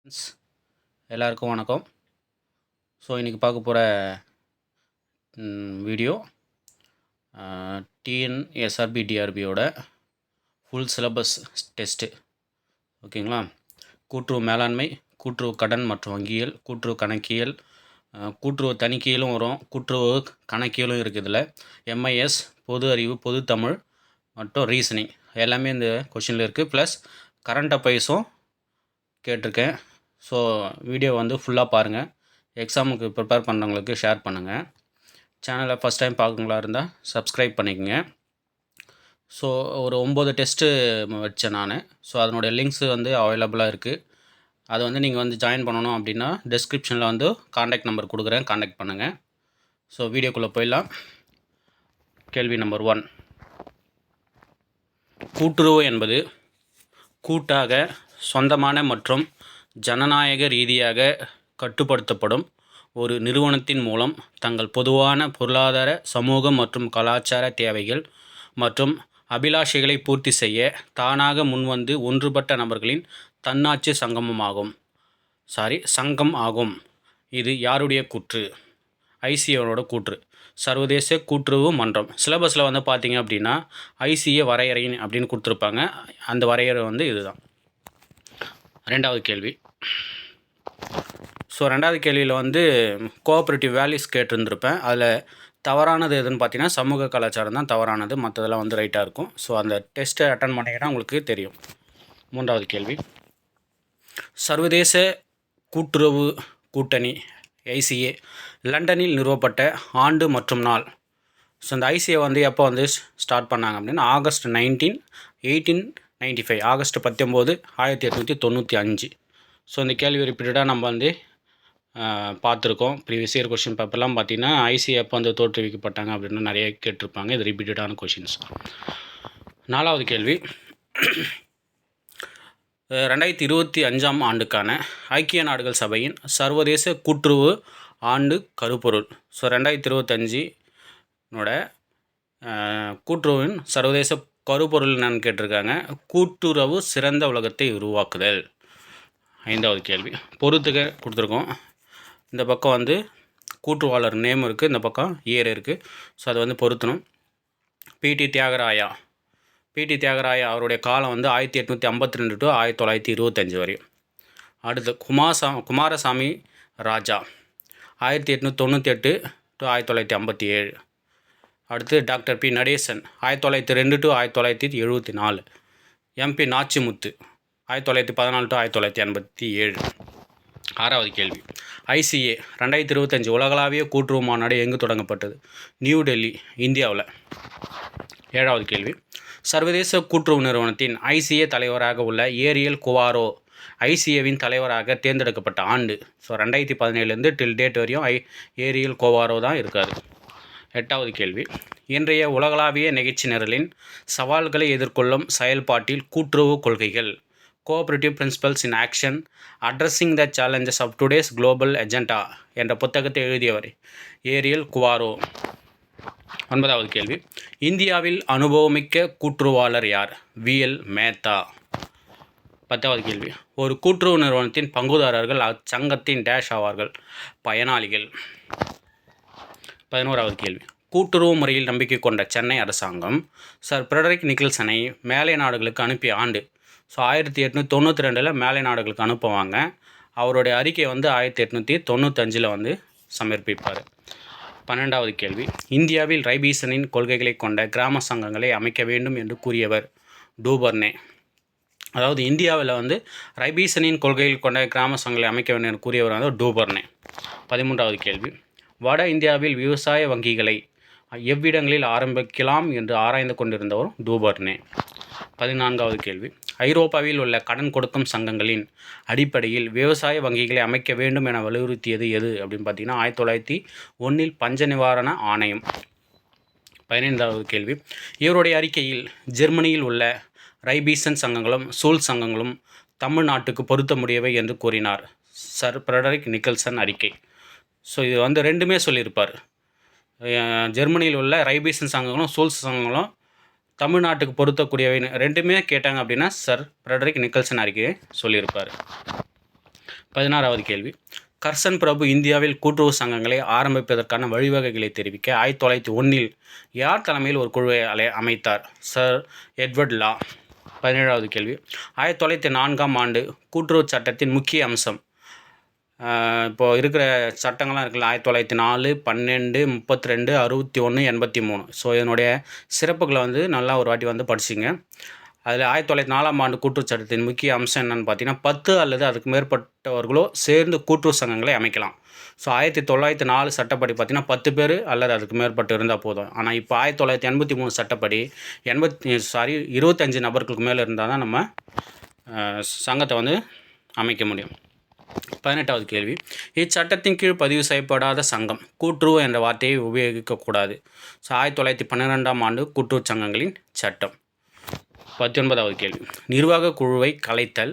Friends, எல்லாருக்கும் வணக்கம். So இன்றைக்கி பார்க்க போகிற வீடியோ டிஎன்எஸ்ஆர்பி டிஆர்பியோட ஃபுல் சிலபஸ் டெஸ்ட்டு. ஓகேங்களா? கூட்டுறவு மேலாண்மை, கூட்டுறவு கடன் மற்றும் வங்கியியல், கூட்டுறவு கணக்கியல், கூட்டுறவு தணிக்கையிலும் வரும், கூட்டுறவு கணக்கியலும் இருக்குது. இதில் எம்ஐஎஸ், பொது அறிவு, பொது தமிழ் மற்றும் ரீசனிங் எல்லாமே இந்த கொஷினில் இருக்குது. ப்ளஸ் கரண்ட் அஃபேர்ஸும் கேட்டிருக்கேன். ஸோ வீடியோ வந்து ஃபுல்லாக பாருங்கள். எக்ஸாமுக்கு ப்ரிப்பேர் பண்ணுறவங்களுக்கு ஷேர் பண்ணுங்கள். சேனலை ஃபஸ்ட் டைம் பார்க்குங்களா இருந்தால் சப்ஸ்கிரைப் பண்ணிக்கோங்க. ஸோ ஒரு 9 டெஸ்ட்டு வச்சேன் நான். ஸோ அதனுடைய லிங்க்ஸு வந்து அவைலபிளாக இருக்குது. அதை வந்து நீங்கள் வந்து ஜாயின் பண்ணணும் அப்படின்னா டிஸ்கிரிப்ஷனில் வந்து காண்டாக்ட் நம்பர் கொடுக்குறேன், காண்டாக்ட் பண்ணுங்கள். ஸோ வீடியோக்குள்ளே போயிடலாம். கேள்வி நம்பர் 1. கூட்டுறவு என்பது கூட்டாக, சொந்தமான மற்றும் ஜனநாயக ரீதியாக கட்டுப்படுத்தப்படும் ஒரு நிறுவனத்தின் மூலம் தங்கள் பொதுவான பொருளாதார, சமூக மற்றும் கலாச்சார தேவைகள் மற்றும் அபிலாஷைகளை பூர்த்தி செய்ய தானாக முன்வந்து ஒன்றுபட்ட நபர்களின் தன்னாட்சி சங்கம் ஆகும். இது யாருடைய கூற்று? ஐசிஏவோட கூற்று. சர்வதேச கூட்டுறவு மன்றம். சிலபஸில் வந்து பார்த்தீங்க அப்படின்னா ஐசிஏ வரையறை அப்படின்னு கொடுத்துருப்பாங்க. அந்த வரையறை வந்து இதுதான். 2வது கேள்வி. ஸோ 2வது கேள்வியில் வந்து கோஆப்ரேட்டிவ் வேல்யூஸ் கேட்டிருந்துருப்பேன். அதில் தவறானது எதுன்னு பார்த்தீங்கன்னா சமூக கலாச்சாரம் தான் தவறானது, மற்றதெல்லாம் வந்து ரைட்டாக இருக்கும். ஸோ அந்த டெஸ்ட்டை அட்டன் பண்ணிங்கன்னா உங்களுக்கு தெரியும். 3வது கேள்வி. சர்வதேச கூட்டுறவு கூட்டணி ஐசிஏ லண்டனில் நிறுவப்பட்ட ஆண்டு மற்றும் நாள். ஸோ இந்த ஐசிஏ வந்து எப்போ வந்து ஸ்டார்ட் பண்ணாங்க அப்படின்னா ஆகஸ்ட் 1895, ஆகஸ்ட் 19, 1895. ஸோ இந்த கேள்வி ரிப்பீட்டடாக நம்ம வந்து பார்த்துருக்கோம். ப்ரீவியஸ் இயர் கொஷின் பேப்பர்லாம் பார்த்தீங்கன்னா ஐசிஏ எப்போ வந்து தோற்றுவிக்கப்பட்டாங்க அப்படின்னு நிறைய கேட்டிருப்பாங்க. இது ரிப்பீட்டடான கொஷின்ஸ். 4வது கேள்வி. 2025ஆம் ஆண்டுக்கான ஐக்கிய நாடுகள் சபையின் சர்வதேச கூட்டுறவு ஆண்டு கருப்பொருள். ஸோ 2025 கூட்டுறவின் சர்வதேச கருப்பொருள் என்னன்னு கேட்டிருக்காங்க. கூட்டுறவு சிறந்த உலகத்தை உருவாக்குதல். 5வது கேள்வி. பொறுத்துக்க கொடுத்துருக்கோம். இந்த பக்கம் வந்து கூட்டுறவாளர் நேம் இருக்குது, இந்த பக்கம் இயர் இருக்குது. ஸோ அதை வந்து பொருத்தணும். பிடி தியாகராயா அவருடைய காலம் வந்து 1852 to 1925 வரையும். அடுத்து குமாரசாமி ராஜா 1898 to 1957. அடுத்து doctor P Natesan 1902 to 1974. M P Nachimuthu 1914 to 1987. 6வது கேள்வி. ஐசிஏ 2025 உலகளாவிய கூட்டுறவு மாநாடு எங்கு தொடங்கப்பட்டது? நியூ டெல்லி, இந்தியாவில். 7வது கேள்வி. சர்வதேச கூட்டுறவு நிறுவனத்தின் ஐசிஏ தலைவராக உள்ள ஏரியல் குவாரோ ஐசிஏவின் தலைவராக தேர்ந்தெடுக்கப்பட்ட ஆண்டு. ஸோ 2017 டில் டேட் வரையும் ஏரியல் குவாரோ தான் இருக்கார். 8வது கேள்வி. இன்றைய உலகளாவிய நிகழ்ச்சி நிரலின் சவால்களை எதிர்கொள்ளும் செயல்பாட்டில் கூட்டுறவு கொள்கைகள். Cooperative principles in action addressing the challenges of today's global agenda என்ற புத்தகத்தை எழுதியவர் ஏரியல் குவாரோ. 9வது கேள்வி. இந்தியாவில் அனுபவமிக்க கூட்டுறவாளர் யார்? விஎல் மேத்தா. 10வது கேள்வி. ஒரு கூட்டுறவு நிறுவனத்தின் பங்குதாரர்கள் அச்சங்கத்தின் டேஷ் ஆவார்கள்? பயனாளிகள். 11வது கேள்வி. கூட்டுறவு முறையில் நம்பிக்கை கொண்ட சென்னை அரசாங்கம் சர் ஃப்ரெடரிக் நிக்கல்சனை மேலை நாடுகளுக்கு அனுப்பிய ஆண்டு. ஸோ 1892 மேலை நாடுகளுக்கு அனுப்புவாங்க. அவருடைய அறிக்கை வந்து 1895 வந்து சமர்ப்பிப்பார். 12வது கேள்வி. இந்தியாவில் ரைபீசனின் கொள்கைகளை கொண்ட கிராம சங்கங்களை அமைக்க வேண்டும் என்று கூறியவர் டூபர்னே. அதாவது இந்தியாவில் வந்து ரைபீசனின் கொள்கைகள் கொண்ட கிராம சங்கங்களை அமைக்க வேண்டும் என்று கூறியவர் வந்து டூபர்னே. 13வது கேள்வி. வட இந்தியாவில் விவசாய வங்கிகளை எவ்விடங்களில் ஆரம்பிக்கலாம் என்று ஆராய்ந்து கொண்டிருந்தவர் டூபர்னே. 14வது கேள்வி. ஐரோப்பாவில் உள்ள கடன் கொடுக்கும் சங்கங்களின் அடிப்படையில் விவசாய வங்கிகளை அமைக்க வேண்டும் என வலியுறுத்தியது எது அப்படின்னு பார்த்தீங்கன்னா 1901 பஞ்ச நிவாரண ஆணையம். 15வது கேள்வி. இவருடைய அறிக்கையில் ஜெர்மனியில் உள்ள ரைபீசன் சங்கங்களும் சூல் சங்கங்களும் தமிழ்நாட்டுக்கு பொருத்த முடியவை என்று கூறினார் சர் ஃப்ரெடரிக் நிக்கல்சன் அறிக்கை. ஸோ இது வந்து ரெண்டுமே சொல்லியிருப்பார். ஜெர்மனியில் உள்ள ரைபீசன் சங்கங்களும் சூல்ஸ் சங்கங்களும் தமிழ்நாட்டுக்கு பொருத்தக்கூடியவை ரெண்டுமே கேட்டாங்க அப்படின்னா சர் ஃப்ரெடரிக் நிக்கல்சன் அறிக்கையை சொல்லியிருப்பார். 16வது கேள்வி, கர்சன் பிரபு இந்தியாவில் கூட்டுறவு சங்கங்களை ஆரம்பிப்பதற்கான வழிவகைகளை தெரிவிக்க 1901 யார் தலைமையில் ஒரு குழுவை அமைத்தார்? சர் எட்வர்ட் லா. 17வது கேள்வி, 1904ஆம் ஆண்டு கூட்டுறவு சட்டத்தின் முக்கிய அம்சம். இப்போது இருக்கிற சட்டங்கள்லாம் இருக்குல்ல, 1904, 12, 32, 61, 83. ஸோ இதனுடைய சிறப்புகளை வந்து நல்லா ஒரு வாட்டி வந்து படிச்சிங்க. அதில் 1904ஆம் ஆண்டு கூட்டுறவு சட்டத்தின் முக்கிய அம்சம் என்னென்னு பார்த்தீங்கன்னா, 10 அல்லது அதுக்கு மேற்பட்டவர்களோ சேர்ந்து கூட்டுறவு சங்கங்களை அமைக்கலாம். ஸோ 1904 சட்டப்படி பார்த்தீங்கன்னா 10 பேர் அல்லது அதுக்கு மேற்பட்டு இருந்தால் போதும். ஆனால் இப்போ 1983 சட்டப்படி 25 நபர்களுக்கு மேலே இருந்தால் தான் நம்ம சங்கத்தை வந்து அமைக்க முடியும். 18வது கேள்வி, இச்சட்டத்தின் கீழ் பதிவு செய்யப்படாத சங்கம் கூட்டுறவு என்ற வார்த்தையை உபயோகிக்கக்கூடாது. ஸோ 1912ஆம் ஆண்டு கூட்டுறவு சங்கங்களின் சட்டம். 19வது கேள்வி, நிர்வாக குழுவை கலைத்தல்,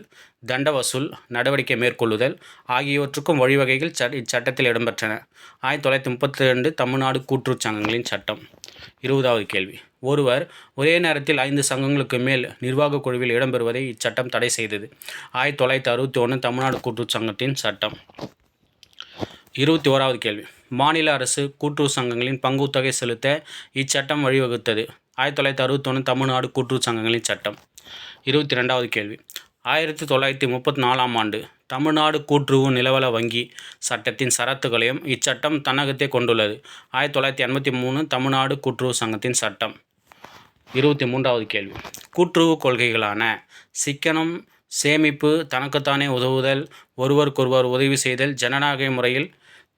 தண்ட வசூல் நடவடிக்கை மேற்கொள்ளுதல் ஆகியவற்றுக்கும் வழிவகைகள் இச்சட்டத்தில் இடம்பெற்றன. 1932 தமிழ்நாடு கூட்டுறவு சங்கங்களின் சட்டம். 20வது கேள்வி, ஒருவர் ஒரே நேரத்தில் 5 சங்கங்களுக்கு மேல் நிர்வாக குழுவில் இடம்பெறுவதை இச்சட்டம் தடை செய்தது. 1961 தமிழ்நாடு கூட்டுறவு சங்கத்தின் சட்டம். 21வது கேள்வி, மாநில அரசு கூட்டுறவு சங்கங்களின் பங்குத்தொகை செலுத்த இச்சட்டம் வழிவகுத்தது. 1961 தமிழ்நாடு கூட்டுறவு சங்கங்களின் சட்டம். 22வது கேள்வி, 1934ஆம் ஆண்டு தமிழ்நாடு கூட்டுறவு நிலவல வங்கி சட்டத்தின் சரத்துகளையும் இச்சட்டம் தன்னகத்தே கொண்டுள்ளது. 1983 தமிழ்நாடு கூட்டுறவு சங்கத்தின் சட்டம். 23வது கேள்வி, கூட்டுறவு கொள்கைகளான சிக்கனம், சேமிப்பு, தனக்குத்தானே உதவுதல், ஒருவருக்கொருவர் உதவி செய்தல், ஜனநாயக முறையில்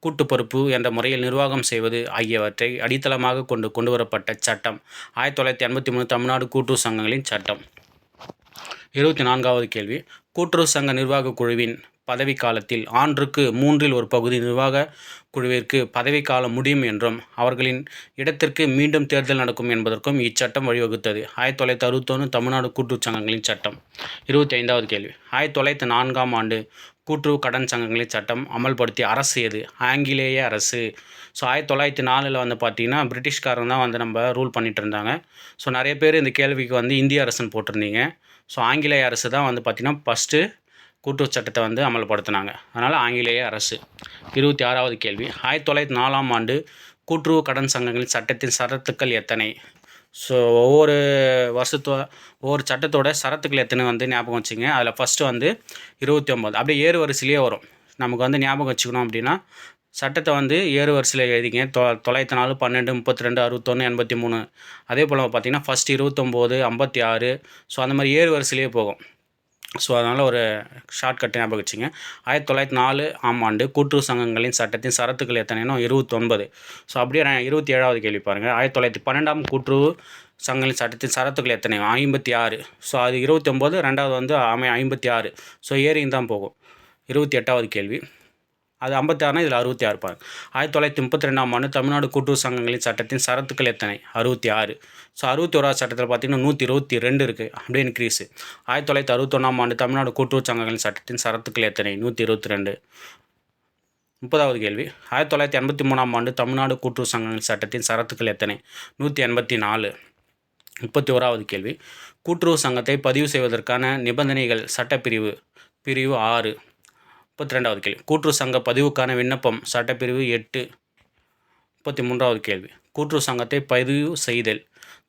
கூட்டுப்பொறுப்பு என்ற முறையில் நிர்வாகம் செய்வது ஆகியவற்றை அடித்தளமாக கொண்டு வரப்பட்ட சட்டம் 1983 தமிழ்நாடு கூட்டுறவு சங்கங்களின் சட்டம். 24வது கேள்வி, கூட்டுறவு சங்க நிர்வாக குழுவின் பதவிக்காலத்தில் ஆண்டுக்கு 1/3 பகுதி நிர்வாக குழுவிற்கு பதவிக்காலம் முடியும் என்றும் அவர்களின் இடத்திற்கு மீண்டும் தேர்தல் நடக்கும் என்பதற்கும் இச்சட்டம் வழிவகுத்தது. 1961 தமிழ்நாடு கூட்டுறவு சங்கங்களின் சட்டம். 25வது கேள்வி, 1904ஆம் ஆண்டு கூட்டுறவு கடன் சங்கங்களின் சட்டம் அமல்படுத்திய அரசு எது? ஆங்கிலேய அரசு. ஸோ 1904 வந்து பார்த்திங்கன்னா பிரிட்டிஷ்காரங்க தான் வந்து நம்ம ரூல் பண்ணிகிட்டு இருந்தாங்க. ஸோ நிறைய பேர் இந்த கேள்விக்கு வந்து இந்திய அரசுன்னு போட்டிருந்தீங்க. ஸோ ஆங்கிலேய அரசு தான் வந்து பார்த்திங்கன்னா ஃபஸ்ட்டு கூட்டுறவு சட்டத்தை வந்து அமல்படுத்தினாங்க. அதனால் ஆங்கிலேய அரசு. 26வது கேள்வி, 1904ஆம் ஆண்டு கூட்டுறவு கடன் சங்கங்களின் சட்டத்தின் சரத்துக்கள் எத்தனை? ஸோ ஒவ்வொரு சட்டத்தோட சரத்துக்கள் எத்தனை வந்து ஞாபகம் வச்சுங்க. அதில் ஃபஸ்ட்டு வந்து 29, அப்படியே ஏறு வரிசையிலே வரும். நமக்கு வந்து ஞாபகம் வச்சுக்கணும் அப்படின்னா சட்டத்தை வந்து ஏறு வரிசையில் எழுதிங்க. 904, 12, 32, 61, 83. அதே போல் பார்த்திங்கன்னா ஃபஸ்ட்டு 29, 56. ஸோ அந்த மாதிரி ஏறு வரிசையிலே போகும். ஸோ அதனால் ஒரு ஷார்ட்கட் ஞாபகம் வச்சுங்க. 1904ஆம் ஆண்டு கூட்டுறவு சங்கங்களின் சட்டத்தின் சரத்துக்கள் எத்தனைனோ 29. ஸோ அப்படியே 27வது கேள்வி பாருங்கள். 1912ஆம் கூட்டுறவு சங்கங்களின் சட்டத்தின் சரத்துக்கள் எத்தனை? 56. ஸோ அது 29, ரெண்டாவது வந்து 56. ஸோ ஏறிங்க தான் போகும். 28வது கேள்வி, அது 56னா இதில் 66 பாருங்க. 1932ஆம் ஆண்டு தமிழ்நாடு கூட்டுறவு சங்கங்களின் சட்டத்தின் சரத்துக்கள் எத்தனை? 66. ஸோ 61வது சட்டத்தில் பார்த்திங்கன்னா 122 இருக்குது, அப்படியே இன்க்ரீஸு. 1961ஆம் ஆண்டு தமிழ்நாடு கூட்டுறவு சங்கங்களின் சட்டத்தின் சரத்துக்கள் எத்தனை? 122. 30வது கேள்வி, 1983ஆம் ஆண்டு தமிழ்நாடு கூட்டுறவு சங்கங்களின் சட்டத்தின் சரத்துக்கள் எத்தனை? 184. 31வது கேள்வி, கூட்டுறவு சங்கத்தை பதிவு செய்வதற்கான நிபந்தனைகள் சட்டப்பிரிவு பிரிவு 6. 32வது கேள்வி, கூட்டுறவு சங்க பதிவுக்கான விண்ணப்பம் சட்டப்பிரிவு 8. 33வது கேள்வி, கூட்டுறவு சங்கத்தை பதிவு செய்தல்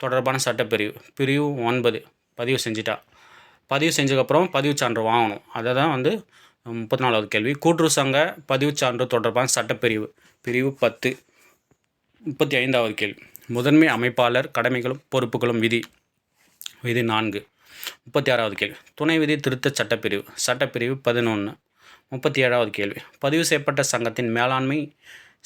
தொடர்பான சட்டப்பிரிவு பிரிவு 9. பதிவு செஞ்சுட்டா, பதிவு செஞ்சதுக்கப்புறம் பதிவு சான்று வாங்கணும். அதை தான் வந்து 34வது கேள்வி, கூட்டுறவு சங்க பதிவு சான்று தொடர்பான சட்டப்பிரிவு பிரிவு 10. 35வது கேள்வி, முதன்மை அமைப்பாளர் கடமைகளும் பொறுப்புகளும் விதி 4. 36வது கேள்வி, துணை விதி திருத்த சட்டப்பிரிவு 11. 37வது கேள்வி, பதிவு செய்யப்பட்ட சங்கத்தின் மேலாண்மை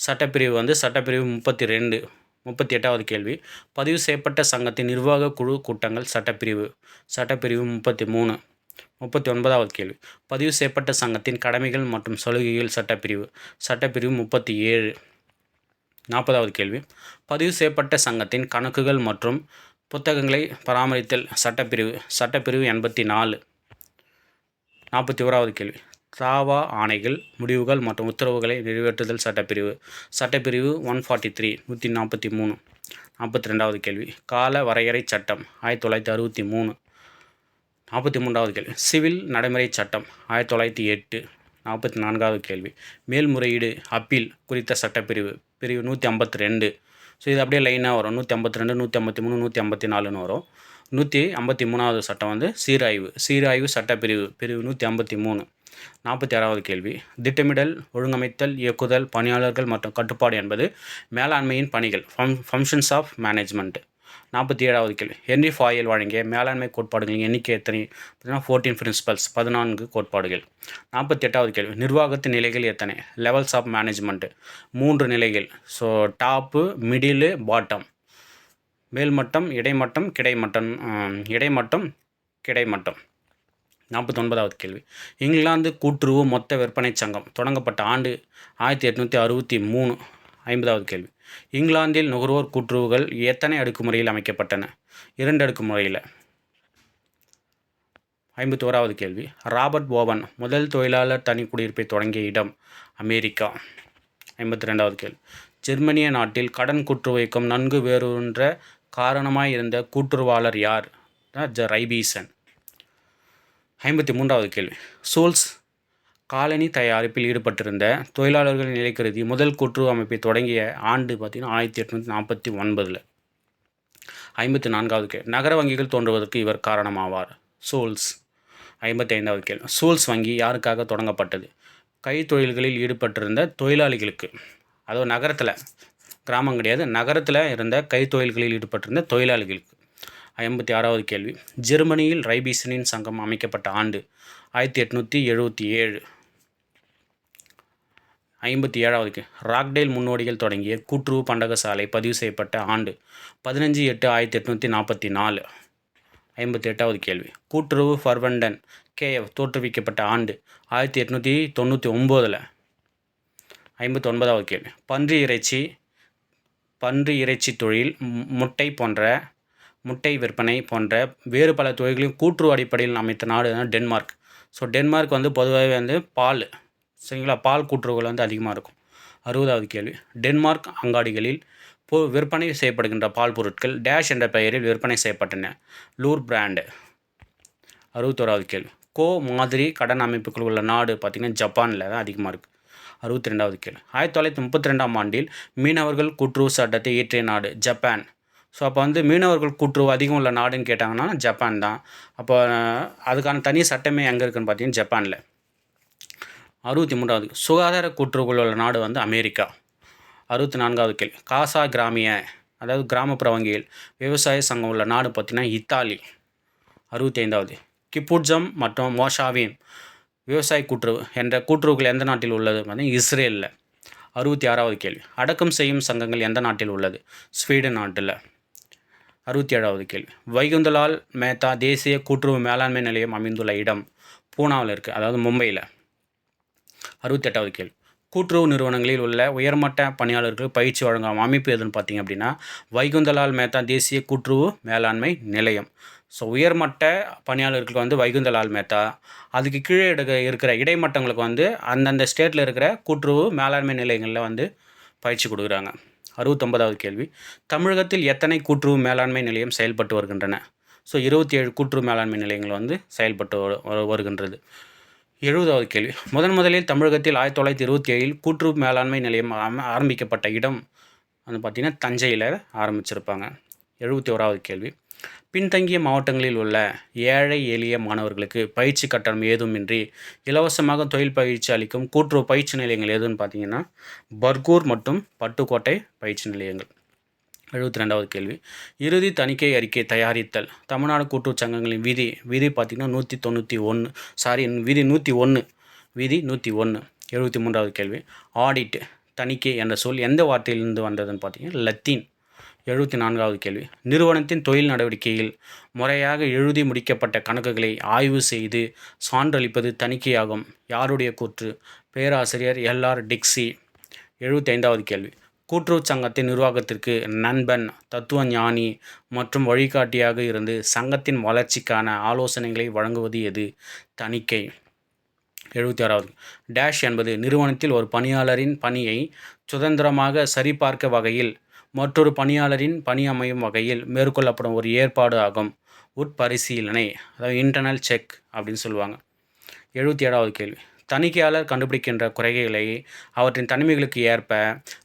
சட்டப்பிரிவு வந்து சட்டப்பிரிவு 32. 38வது கேள்வி, பதிவு செய்யப்பட்ட சங்கத்தின் நிர்வாக குழு கூட்டங்கள் சட்டப்பிரிவு 33. 39வது கேள்வி, பதிவு செய்யப்பட்ட சங்கத்தின் கடமைகள் மற்றும் சலுகைகள் சட்டப்பிரிவு 37. 40வது கேள்வி, பதிவு செய்யப்பட்ட சங்கத்தின் கணக்குகள் மற்றும் புத்தகங்களை பராமரித்தல் சட்டப்பிரிவு 84. 41வது கேள்வி, தாவா ஆணைகள், முடிவுகள் மற்றும் உத்தரவுகளை நிறைவேற்றுதல் சட்டப்பிரிவு 143. 143. 42வது கேள்வி, கால வரையறை சட்டம் 1963. 43வது கேள்வி, சிவில் நடைமுறை சட்டம் 1908. 44வது கேள்வி மேல்முறையீடு அப்பீல் குறித்த சட்டப்பிரிவு பிரிவு 152. ஸோ இது அப்படியே லைனாக வரும். 152, 153, 154ன்னு வரும். 153வது சட்டம் வந்து சீராய்வு சட்டப்பிரிவு பிரிவு 153. 46வது கேள்வி திட்டமிடல், ஒழுங்கமைத்தல், இயக்குதல், பணியாளர்கள் மற்றும் கட்டுப்பாடு என்பது மேலாண்மையின் பணிகள், ஃபங்க்ஷன்ஸ் ஆஃப் மேனேஜ்மெண்ட். 47வது கேள்வி ஹென்ரி ஃபாயல் வழங்கிய மேலாண்மை கோட்பாடுகளின் எண்ணிக்கை எத்தனை? 14 பிரின்சிபல்ஸ், 14 கோட்பாடுகள். 48வது கேள்வி நிர்வாகத்தின் நிலைகள் எத்தனை? லெவல்ஸ் ஆஃப் மேனேஜ்மெண்ட், 3 நிலைகள். So top, middle, bottom. மேல்மட்டம், இடைமட்டம், கிடைமட்டம். 49வது கேள்வி இங்கிலாந்து கூட்டுறவு மொத்த விற்பனை சங்கம் தொடங்கப்பட்ட ஆண்டு 1863. 50வது கேள்வி இங்கிலாந்தில் நுகர்வோர் கூட்டுறவுகள் எத்தனை அடுக்குமுறையில் அமைக்கப்பட்டன? 2 அடுக்குமுறையில். 51வது கேள்வி ராபர்ட் ஓவன் முதல் தொழிலாளர் தனி குடியிருப்பை தொடங்கிய இடம் அமெரிக்கா. 52வது கேள்வி ஜெர்மனிய நாட்டில் கடன் கூட்டுறவு இயக்கம் நன்கு வேரூன்ற காரணமாய் இருந்த கூட்டுறவாளர் யார்? ரைபீசன். 53வது கேள்வி சோல்ஸ் காலனி தயாரிப்பில் ஈடுபட்டிருந்த தொழிலாளர்களின் நிலை கருதி முதல் கூட்டுறவு அமைப்பை தொடங்கிய ஆண்டு பார்த்திங்கன்னா 1849. 54வது கேள்வி நகர வங்கிகள் தோன்றுவதற்கு இவர் காரணமாவார்? சோல்ஸ். 55வது கேள்வி சோல்ஸ் வங்கி யாருக்காக தொடங்கப்பட்டது? கைத்தொழில்களில் ஈடுபட்டிருந்த தொழிலாளிகளுக்கு. அதாவது நகரத்தில், கிராமம் கிடையாது, நகரத்தில் இருந்த கைத்தொழில்களில் ஈடுபட்டிருந்த தொழிலாளிகளுக்கு. 56வது கேள்வி ஜெர்மனியில் ரைபீசனின் சங்கம் அமைக்கப்பட்ட ஆண்டு 1877. 57வது ராக்டேல் முன்னோடிகள் தொடங்கிய கூட்டுறவு பண்டகசாலை பதிவு செய்யப்பட்ட ஆண்டு 15/8/1844. 58வது கேள்வி கூட்டுறவு ஃபர்வண்டன் கேஎஃப் தோற்றுவிக்கப்பட்ட ஆண்டு 1899. 59வது கேள்வி பன்றி இறைச்சி தொழில், முட்டை விற்பனை போன்ற வேறு பல தொழில்களையும் கூட்டுறவு அடிப்படையில் அமைத்த நாடு டென்மார்க். ஸோ டென்மார்க் வந்து பொதுவாகவே வந்து பால், சரிங்களா, பால் கூட்டுறவுகள் வந்து அதிகமாக இருக்கும். 60வது கேள்வி டென்மார்க் அங்காடிகளில் விற்பனை செய்யப்படுகின்ற பால் பொருட்கள் டேஷ் என்ற பெயரில் விற்பனை செய்யப்பட்டன? லூர் பிராண்டு. 61வது கேள்வி மாதிரி கடன் அமைப்புகள் உள்ள நாடு பார்த்திங்கன்னா ஜப்பானில் தான் அதிகமாக இருக்குது. 62வது கேள்வி 1932ஆம் ஆண்டில் மீனவர்கள் கூட்டுறவு சட்டத்தை இயற்றிய நாடு? ஜப்பான். ஸோ அப்போ வந்து மீனவர்கள் கூட்டுறவு அதிகம் உள்ள நாடுன்னு கேட்டாங்கன்னா ஜப்பான் தான். அப்போ அதுக்கான தனி சட்டமே எங்கே இருக்குதுன்னு பார்த்தீங்கன்னா ஜப்பானில். 63வது சுகாதார கூட்டுறவுகள் உள்ள நாடு வந்து அமெரிக்கா. 64வது கேள்வி காசா கிராமிய, அதாவது கிராமப்புற வங்கியில் விவசாய சங்கம் உள்ள நாடு பார்த்திங்கன்னா இத்தாலி. 65வது கிப்புட்ஜம் மற்றும் மோஷாவின் விவசாய கூட்டுறவு என்ற கூட்டுறவுகள் எந்த நாட்டில் உள்ளது? பார்த்தீங்கன்னா இஸ்ரேலில். 66வது கேள்வி அடக்கம் செய்யும் சங்கங்கள் எந்த நாட்டில் உள்ளது? ஸ்வீடன் நாட்டில். 67வது கேள்வி வைகுந்தலால் மேத்தா தேசிய கூட்டுறவு மேலாண்மை நிலையம் அமைந்துள்ள இடம் பூனாவில் இருக்குது, அதாவது மும்பையில். 68வது கேள்வி கூட்டுறவு நிறுவனங்களில் உள்ள உயர்மட்ட பணியாளர்களுக்கு பயிற்சி வழங்கும் அமைப்பு எதுன்னு பார்த்தீங்க அப்படின்னா வைகுந்தலால் மேத்தா தேசிய கூட்டுறவு மேலாண்மை நிலையம். ஸோ உயர்மட்ட பணியாளர்களுக்கு வந்து வைகுந்தலால் மேத்தா, அதுக்கு கீழே இருக்கிற இடைமட்டங்களுக்கு வந்து அந்தந்த ஸ்டேட்டில் இருக்கிற கூட்டுறவு மேலாண்மை நிலையங்களில் வந்து பயிற்சி கொடுக்குறாங்க. 69வது கேள்வி தமிழகத்தில் எத்தனை கூட்டுறவு மேலாண்மை நிலையம் செயல்பட்டு வருகின்றன? ஸோ 27 கூட்டுறவு மேலாண்மை நிலையங்கள் வந்து செயல்பட்டு வருகின்றது. 70வது கேள்வி முதலில் தமிழகத்தில் 1927 கூட்டுறவு மேலாண்மை நிலையம் ஆரம்பிக்கப்பட்ட இடம் வந்து பார்த்திங்கன்னா தஞ்சையில் ஆரம்பிச்சிருப்பாங்க. 71வது கேள்வி பின்தங்கிய மாவட்டங்களில் உள்ள ஏழை எளிய மாணவர்களுக்கு பயிற்சி கட்டணம் ஏதுமின்றி இலவசமாக தொழில் பயிற்சி அளிக்கும் கூட்டுறவு பயிற்சி நிலையங்கள் எதுன்னு பார்த்தீங்கன்னா பர்கூர் மற்றும் பட்டுக்கோட்டை பயிற்சி நிலையங்கள். 72வது கேள்வி இறுதி தணிக்கை அறிக்கை தயாரித்தல் தமிழ்நாடு கூட்டுறவு சங்கங்களின் விதி பார்த்திங்கன்னா 101. விதி 101. 73வது கேள்வி ஆடிட் தணிக்கை என்ற சொல் எந்த வார்த்தையிலிருந்து வந்ததுன்னு பார்த்தீங்கன்னா லத்தீன். 74வது கேள்வி நிறுவனத்தின் தொழில் நடவடிக்கையில் முறையாக எழுதி முடிக்கப்பட்ட கணக்குகளை ஆய்வு செய்து சான்றளிப்பது தணிக்கையாகும். யாருடைய கூற்று? பேராசிரியர் LR டிக்ஸி. 75வது கேள்வி கூட்டுறவு சங்கத்தின் நிர்வாகத்திற்கு நண்பன், தத்துவ ஞானி மற்றும் வழிகாட்டியாக இருந்து சங்கத்தின் வளர்ச்சிக்கான ஆலோசனைகளை வழங்குவது எது? தணிக்கை. 76வது டேஷ் என்பது நிறுவனத்தில் ஒரு பணியாளரின் பணியை சுதந்திரமாக சரிபார்க்க வகையில் மற்றொரு பணியாளரின் பணி அமையும் வகையில் மேற்கொள்ளப்படும் ஒரு ஏற்பாடு ஆகும். உட்பரிசீலனை, அதாவது இன்டர்னல் செக் அப்படின்னு சொல்லுவாங்க. 77வது கேள்வி தணிக்கையாளர் கண்டுபிடிக்கின்ற குறைகளை அவற்றின் தனிமைகளுக்கு ஏற்ப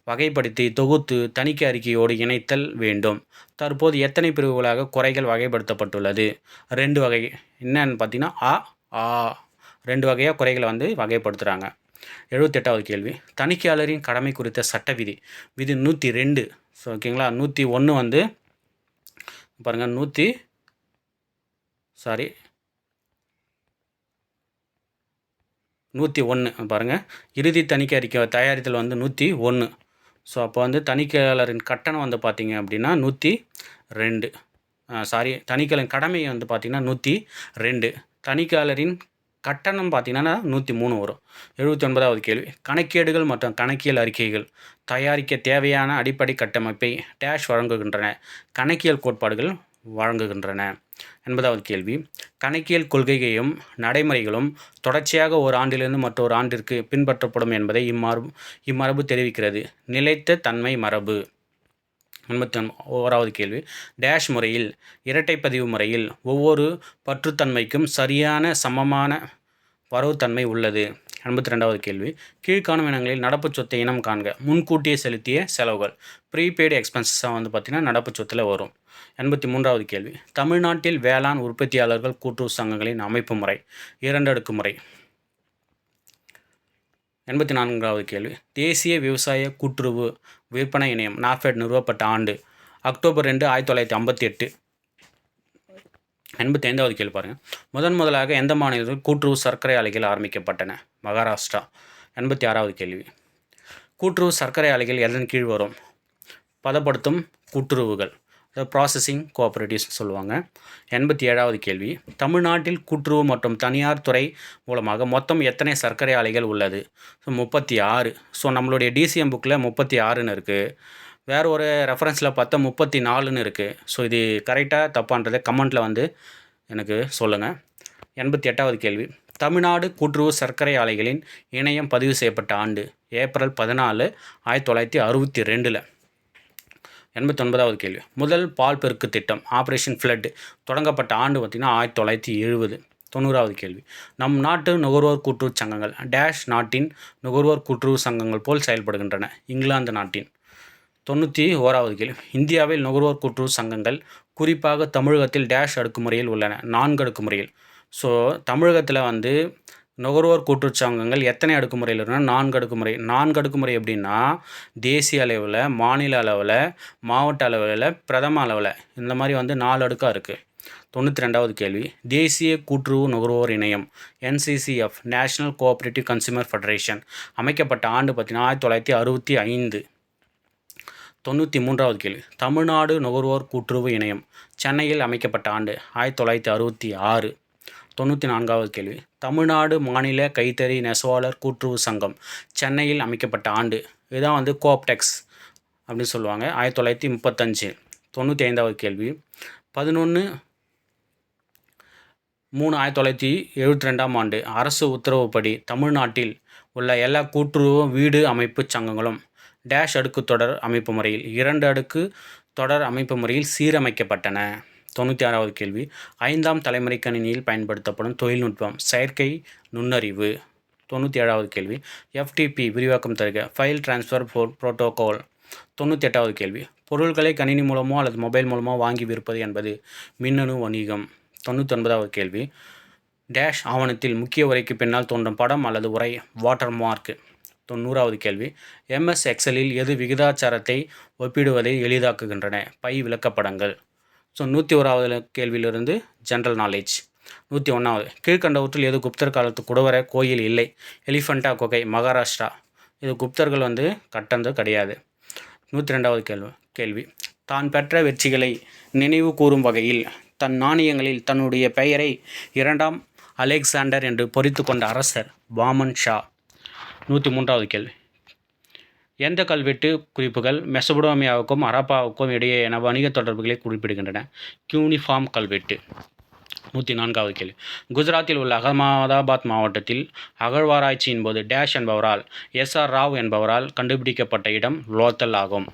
வகைப்படுத்தி தொகுத்து தணிக்கை அறிக்கையோடு இணைத்தல் வேண்டும். தற்போது எத்தனை பிரிவுகளாக குறைகள் வகைப்படுத்தப்பட்டுள்ளது? 2 வகை. என்னன்னு பார்த்தீங்கன்னா ஆ 2 வகையாக குறைகளை வந்து வகைப்படுத்துகிறாங்க. 78வது கேள்வி, தணிக்கையாளரின் கடமை குறித்த சட்ட விதி. விதி 102. ஸோ ஓகேங்களா. 101 வந்து பாருங்கள் 101 பாருங்கள். இறுதி தணிக்கை அறிக்கை தயாரித்தல் வந்து 101. ஸோ அப்போ வந்து தணிக்கையாளரின் கட்டணம் வந்து பார்த்திங்க அப்படின்னா 102. தணிக்கையாளரின் கடமை வந்து பார்த்திங்கன்னா 102. தணிக்கையாளரின் கட்டணம் பார்த்திங்கன்னா 103 வரும். 79வது கேள்வி, கணக்கேடுகள் மற்றும் கணக்கியல் அறிக்கைகள் தயாரிக்க தேவையான அடிப்படை கட்டமைப்பை டேஷ் வழங்குகின்றன. கணக்கியல் கோட்பாடுகள் வழங்குகின்றன. 80வது கேள்வி, கணக்கியல் கொள்கையும் நடைமுறைகளும் தொடர்ச்சியாக ஒரு ஆண்டிலிருந்து மற்றொரு ஆண்டிற்கு பின்பற்றப்படும் என்பதை இம்மரபு தெரிவிக்கிறது. நிலைத்த தன்மை மரபு. 81வது கேள்வி, டேஷ் முறையில் இரட்டைப்பதிவு முறையில் ஒவ்வொரு பற்றுத்தன்மைக்கும் சரியான சமமான வரவுத்தன்மை உள்ளது. 82வது கேள்வி, கீழ்காணும் இனங்களில் நடப்பு சொத்தை இனம் காண்க. முன்கூட்டியே செலுத்திய செலவுகள் ப்ரீபெய்டு எக்ஸ்பென்சஸாக வந்து பார்த்திங்கன்னா நடப்பு சொத்தில் வரும். 83வது கேள்வி, தமிழ்நாட்டில் வேளாண் உற்பத்தியாளர்கள் கூட்டுறவு சங்கங்களின் அமைப்பு முறை 2 அடுக்கு முறை. 84வது கேள்வி, தேசிய விவசாய கூட்டுறவு விற்பனை இணையம் நாஃபெட் நிறுவப்பட்ட ஆண்டு அக்டோபர் 2, 1958. 85வது கேள்வி பாருங்கள், முதலாக எந்த மாநிலத்தில் கூட்டுறவு சர்க்கரை ஆலைகள் ஆரம்பிக்கப்பட்டன? மகாராஷ்டிரா. 86வது கேள்வி, கூட்டுறவு சர்க்கரை ஆலைகள் எதன் கீழ் வரும்? பதப்படுத்தும் கூட்டுறவுகள், ப்ராசஸிங் கோஆப்ரேட்டிவ்ஸ் சொல்லுவாங்க. 87வது கேள்வி, தமிழ்நாட்டில் கூட்டுறவு மற்றும் தனியார் துறை மூலமாக மொத்தம் எத்தனை சர்க்கரை ஆலைகள் உள்ளது? 36. ஸோ நம்மளுடைய டிசிஎம் புக்கில் 36ன்னு இருக்குது. வேறு ஒரு ரெஃபரன்ஸில் பார்த்தா 34ன்னு இருக்குது. ஸோ இது கரெக்டாக தப்பான்றதை கமெண்ட்டில் வந்து எனக்கு சொல்லுங்கள். 88வது கேள்வி, தமிழ்நாடு கூட்டுறவு சர்க்கரை ஆலைகளின் இணையம் பதிவு செய்யப்பட்ட ஆண்டு ஏப்ரல் 14, 1962. 89வது கேள்வி, முதல் பால் பெருக்கு திட்டம் ஆப்ரேஷன் ஃப்ளட் தொடங்கப்பட்ட ஆண்டு பார்த்திங்கன்னா 1970. 90வது கேள்வி, நம் நாட்டு நுகர்வோர் கூட்டுறவு சங்கங்கள் டேஷ் நாட்டின் நுகர்வோர் கூட்டுறவு சங்கங்கள் போல் செயல்படுகின்றன. இங்கிலாந்து நாட்டின். 91வது கேள்வி, இந்தியாவில் நுகர்வோர் கூட்டுறவு சங்கங்கள் குறிப்பாக தமிழகத்தில் டேஷ் அடுக்குமுறையில் உள்ளன. 4 அடுக்குமுறையில். ஸோ தமிழகத்தில் வந்து நுகர்வோர் கூட்டுறவு சங்கங்கள் எத்தனை அடுக்குமுறையில் இருக்குன்னா 4 அடுக்குமுறை. 4 அடுக்குமுறை எப்படின்னா தேசிய அளவில், மாநில அளவில், மாவட்ட அளவில், பிரதம அளவில், இந்த மாதிரி வந்து 4 அடுக்காக இருக்குது. 92வது கேள்வி, தேசிய கூட்டுறவு நுகர்வோர் இணையம் NCCF national cooperative consumer federation அமைக்கப்பட்ட ஆண்டு பார்த்திங்கன்னா 1965. 93வது கேள்வி, தமிழ்நாடு நுகர்வோர் கூட்டுறவு இணையம் சென்னையில் அமைக்கப்பட்ட ஆண்டு 1966. 94வது கேள்வி, தமிழ்நாடு மாநில கைத்தறி நெசவாளர் கூட்டுறவு சங்கம் சென்னையில் அமைக்கப்பட்ட ஆண்டு, இதுதான் வந்து கோஆப்டெக்ஸ் அப்படின்னு சொல்லுவாங்க, 1935. 95வது கேள்வி, 11/3/1972 ஆண்டு அரசு உத்தரவுப்படி தமிழ்நாட்டில் உள்ள எல்லா கூட்டுறவு வீடு அமைப்பு சங்கங்களும் டேஷ் அடுக்கு தொடர் அமைப்பு முறையில் 2 அடுக்கு தொடர் அமைப்பு முறையில் சீரமைக்கப்பட்டன. 96வது கேள்வி, 5ஆம் தலைமுறை கணினியில் பயன்படுத்தப்படும் தொழில்நுட்பம் செயற்கை நுண்ணறிவு. 97வது கேள்வி, FTP விரிவாக்கம் தருக ஃபைல் டிரான்ஸ்ஃபர் புரோட்டோகால். 98வது கேள்வி, பொருட்களை கணினி மூலமோ அல்லது மொபைல் மூலமோ வாங்கி விற்பது என்பது மின்னணு வணிகம். 99வது கேள்வி, டேஷ் ஆவணத்தில் முக்கிய உரைக்கு பின்னால் தோன்றும் படம் அல்லது உரை வாட்டர் மார்க். 90வது கேள்வி, MS எக்ஸலில் எது விகிதாச்சாரத்தை ஒப்பிடுவதை எளிதாக்குகின்றன? பை விளக்கப்படங்கள். ஸோ 101வது கேள்வியிலிருந்து ஜென்ரல் நாலேஜ். 101வது, கீழ்கண்டவற்றில் எது குப்தர் காலத்து குடவர கோயில் இல்லை? எலிஃபண்டா குகை, மகாராஷ்டிரா. இது குப்தர்கள் வந்து கட்டந்து கிடையாது. 102வது கேள்வி, தான் பெற்ற வெற்றிகளை நினைவு கூறும் வகையில் தன் நாணயங்களில் தன்னுடைய பெயரை 2ஆம் அலெக்சாண்டர் என்று பொறித்து கொண்ட அரசர் பாமன் ஷா. 103வது கேள்வி, எந்த கல்வெட்டு குறிப்புகள் மெசபடோமியாவுக்கும் அரப்பாவுக்கும் இடையே என வணிக தொடர்புகளை குறிப்பிடுகின்றன? கியூனிஃபார்ம் கல்வெட்டு. 104வது கேள்வி. குஜராத்தில் உள்ள அகமதாபாத் மாவட்டத்தில் அகழ்வாராய்ச்சியின் போது டேஷ் என்பவரால் எஸ்.ஆர். ராவ் என்பவரால் கண்டுபிடிக்கப்பட்ட இடம் லோத்தல் ஆகும்.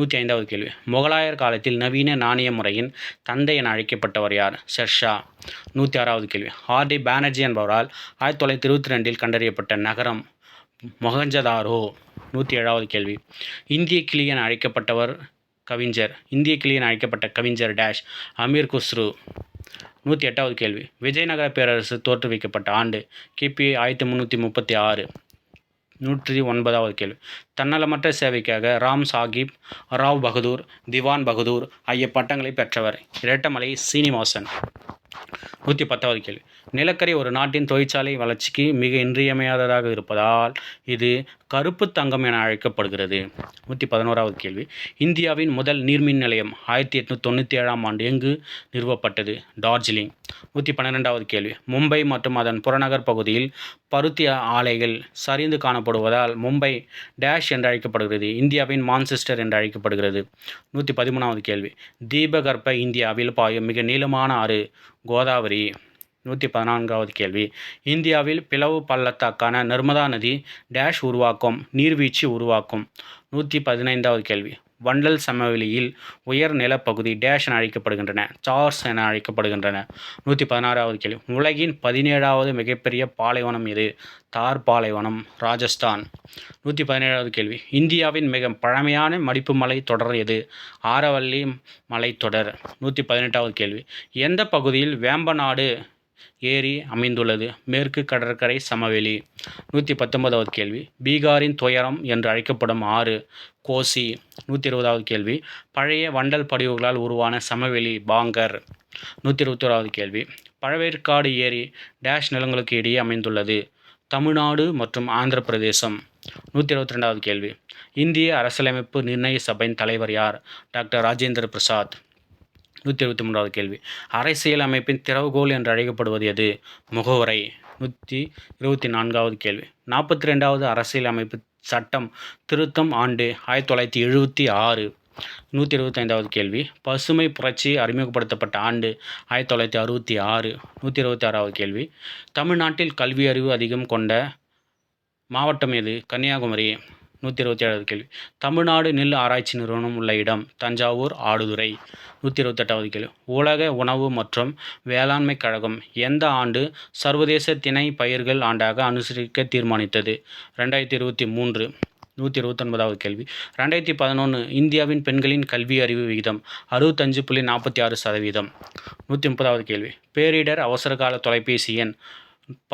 105வது கேள்வி. முகலாயர் காலத்தில் நவீன நாணய முறையின் தந்தை என அழைக்கப்பட்டவர் யார்? ஷெர்ஷா. 106வது கேள்வி. ஆர்.டி. பானர்ஜி என்பவரால் 1922 கண்டறியப்பட்ட நகரம் மொஹஞ்சதாரோ. 107வது கேள்வி. இந்திய கிளி என அழைக்கப்பட்ட கவிஞர் டேஷ் அமீர் குஸ்ரு. 108வது கேள்வி. விஜயநகர பேரரசு தோற்றுவிக்கப்பட்ட ஆண்டு கிபி 1336. 109வது கேள்வி. தன்னலமற்ற சேவைக்காக ராம் சாஹிப், ராவ் பகதூர், திவான் பகதூர் ஆகிய பட்டங்களை பெற்றவர்? இரட்டமலை சீனிவாசன். 110வது கேள்வி. நிலக்கரி ஒரு நாட்டின் தொழிற்சாலை வளர்ச்சிக்கு மிக இன்றியமையாததாக இருப்பதால் இது கருப்பு தங்கம் என அழைக்கப்படுகிறது. 111வது கேள்வி. இந்தியாவின் முதல் நீர்மின் நிலையம் 1897ஆம் ஆண்டு எங்கு நிறுவப்பட்டது? டார்ஜிலிங். 112வது கேள்வி. மும்பை மற்றும் அதன் புறநகர் பகுதியில் பருத்தி ஆலைகள் சரிந்து காணப்படுவதால் மும்பை டேஷ் என்று அழைக்கப்படுகிறது. இந்தியாவின் மான்செஸ்டர் என்று அழைக்கப்படுகிறது. 113வது கேள்வி. தீபகற்ப இந்தியாவில் பாயும் மிக நீளமான ஆறு கோதாவரி. 114வது கேள்வி. இந்தியாவில் பிளவு பள்ளத்தாக்கான நர்மதா நதி டேஷ் உருவாக்கும் நீர்வீழ்ச்சி உருவாக்கும். 115வது கேள்வி. வண்டல் சமவெளியில் உயர் நிலப்பகுதி டேஷ் என அழைக்கப்படுகின்றன? சார்ஸ் என அழைக்கப்படுகின்றன. 116வது கேள்வி. உலகின் 17வது மிகப்பெரிய பாலைவனம் எது? தார் பாலைவனம், ராஜஸ்தான். 117வது கேள்வி. இந்தியாவின் மிக பழமையான மடிப்பு மலை தொடர் எது? ஆரவல்லி மலைத்தொடர். 118வது கேள்வி. எந்த பகுதியில் வேம்பநாடு ஏரி அமைந்துள்ளது? மேற்கு கடற்கரை சமவெளி. 119வது கேள்வி. பீகாரின் துயரம் என்று அழைக்கப்படும் ஆறு? கோசி. 120வது கேள்வி. பழைய வண்டல் படிவுகளால் உருவான சமவெளி பாங்கர். 121வது கேள்வி. பழவேற்காடு ஏரி டேஷ் நிலங்களுக்கு இடையே அமைந்துள்ளது? தமிழ்நாடு மற்றும் ஆந்திர பிரதேசம். 122வது கேள்வி. இந்திய அரசியலமைப்பு நிர்ணய சபையின் தலைவர் யார்? டாக்டர் ராஜேந்திர பிரசாத். 123வது கேள்வி. அரசியல் அமைப்பின் திறவுகோல் என்று அழைக்கப்படுவது எது? முகவுரை. 124வது கேள்வி. 42வது அரசியல் அமைப்பு சட்டம் திருத்தம் ஆண்டு 1976. 125வது கேள்வி. பசுமை புரட்சி அறிமுகப்படுத்தப்பட்ட ஆண்டு 1966. 126வது கேள்வி. தமிழ்நாட்டில் கல்வி அறிவு அதிகம் கொண்ட மாவட்டம் எது? கன்னியாகுமரி. 127வது கேள்வி. தமிழ்நாடு நெல் ஆராய்ச்சி நிறுவனம் உள்ள இடம்? தஞ்சாவூர், ஆடுதுறை. 128வது கேள்வி. உலக உணவு மற்றும் வேளாண்மை கழகம் எந்த ஆண்டு சர்வதேச திணை பயிர்கள் ஆண்டாக அனுசரிக்க தீர்மானித்தது? 2023. 129வது கேள்வி. 2011 இந்தியாவின் பெண்களின் கல்வி அறிவு விகிதம் 65.46%. 130வது கேள்வி. பேரிடர் அவசரகால தொலைபேசி எண்